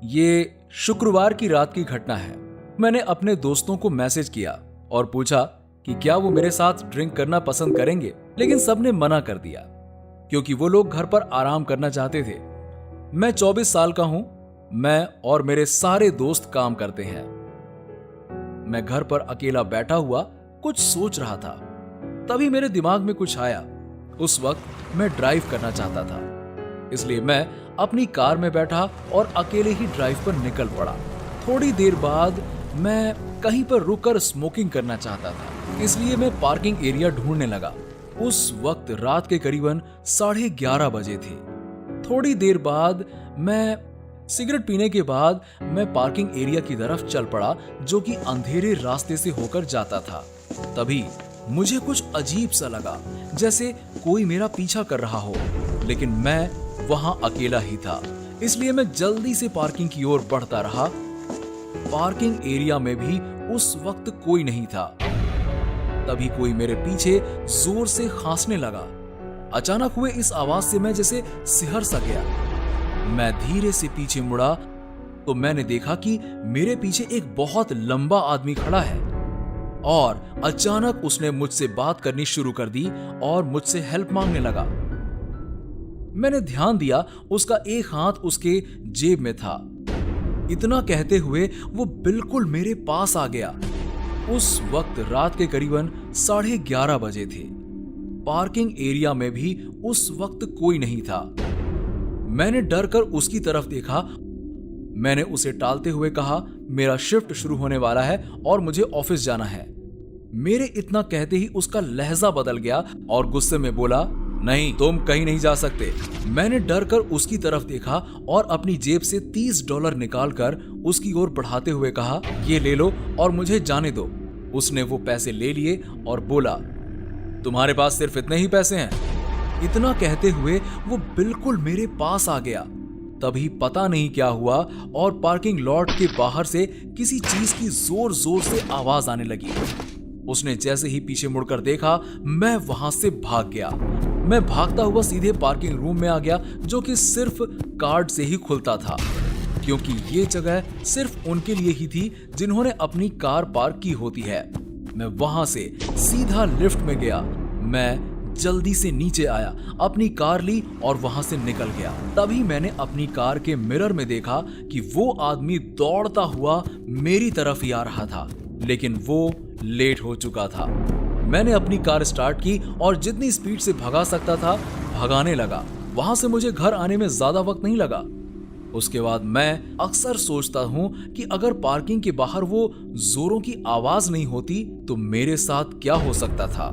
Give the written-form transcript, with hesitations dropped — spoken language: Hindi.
ये शुक्रवार की रात की घटना है। मैंने अपने दोस्तों को मैसेज किया और पूछा कि क्या वो मेरे साथ ड्रिंक करना पसंद करेंगे, लेकिन सबने मना कर दिया क्योंकि वो लोग घर पर आराम करना चाहते थे। मैं 24 साल का हूं। मैं और मेरे सारे दोस्त काम करते हैं। मैं घर पर अकेला बैठा हुआ कुछ सोच रहा था। तभी मेरे दिमाग में कुछ आया। उस वक्त मैं ड्राइव करना चाहता था, इसलिए मैं अपनी कार में बैठा और अकेले ही ड्राइव पर निकल पड़ा। थोड़ी देर बाद मैं कहीं पर रुककर स्मोकिंग करना चाहता था, इसलिए मैं पार्किंग एरिया ढूंढने लगा। उस वक्त रात के करीबन 11:30 बजे थे। थोड़ी देर बाद सिगरेट पीने के बाद मैं पार्किंग एरिया की तरफ चल पड़ा, जो कि अंधेरे रास्ते से होकर जाता था। तभी मुझे कुछ अजीब सा लगा, जैसे कोई मेरा पीछा कर रहा हो, लेकिन मैं वहां अकेला ही था, इसलिए मैं जल्दी से पार्किंग की ओर बढ़ता रहा। पार्किंग एरिया में भी उस वक्त कोई नहीं था। तभी कोई मेरे पीछे जोर से खांसने लगा। अचानक हुए इस आवाज से मैं जैसे सिहर सा गया। मैं धीरे से पीछे मुड़ा तो मैंने देखा कि मेरे पीछे एक बहुत लंबा आदमी खड़ा है और अचानक उसने मुझसे बात करनी शुरू कर दी और मुझसे हेल्प मांगने लगा। मैंने ध्यान दिया, उसका एक हाथ उसके जेब में था। इतना कहते हुए वो बिल्कुल मेरे पास आ गया। उस वक्त रात के करीबन 11:30 बजे थे। पार्किंग एरिया में भी उस वक्त कोई नहीं था। मैंने डर कर उसकी तरफ देखा। मैंने उसे टालते हुए कहा, मेरा शिफ्ट शुरू होने वाला है और मुझे ऑफिस जाना है। मेरे इतना कहते ही उसका लहजा बदल गया और गुस्से में बोला, नहीं, तुम कहीं नहीं जा सकते। मैंने डर कर उसकी तरफ देखा और अपनी जेब से $30 निकालकर उसकी ओर बढ़ाते हुए कहा, ये ले लो और मुझे जाने दो। उसने वो पैसे ले लिए और बोला, तुम्हारे पास सिर्फ इतने ही पैसे हैं? इतना कहते हुए वो बिल्कुल मेरे पास आ गया। तभी पता नहीं क्या हुआ और पार्किंग लॉट के बाहर से किसी चीज की जोर जोर से आवाज आने लगी। उसने जैसे ही पीछे मुड़कर देखा, मैं वहां से भाग गया। मैं भागता हुआ सीधे पार्किंग रूम में आ गया, जो कि सिर्फ कार्ड से ही खुलता था, क्योंकि ये जगह सिर्फ उनके लिए ही थी जिन्होंने अपनी कार पार्क की होती है। मैं वहां से सीधा लिफ्ट में गया। मैं जल्दी से नीचे आया, अपनी कार ली और वहां से निकल गया। तभी मैंने अपनी कार के मिरर में देखा कि वो आदमी दौड़ता हुआ मेरी तरफ ही आ रहा था, लेकिन वो लेट हो चुका था। मैंने अपनी कार स्टार्ट की और जितनी स्पीड से भगा सकता था भगाने लगा। वहां से मुझे घर आने में ज्यादा वक्त नहीं लगा। उसके बाद मैं अक्सर सोचता हूं कि अगर पार्किंग के बाहर वो जोरों की आवाज नहीं होती तो मेरे साथ क्या हो सकता था।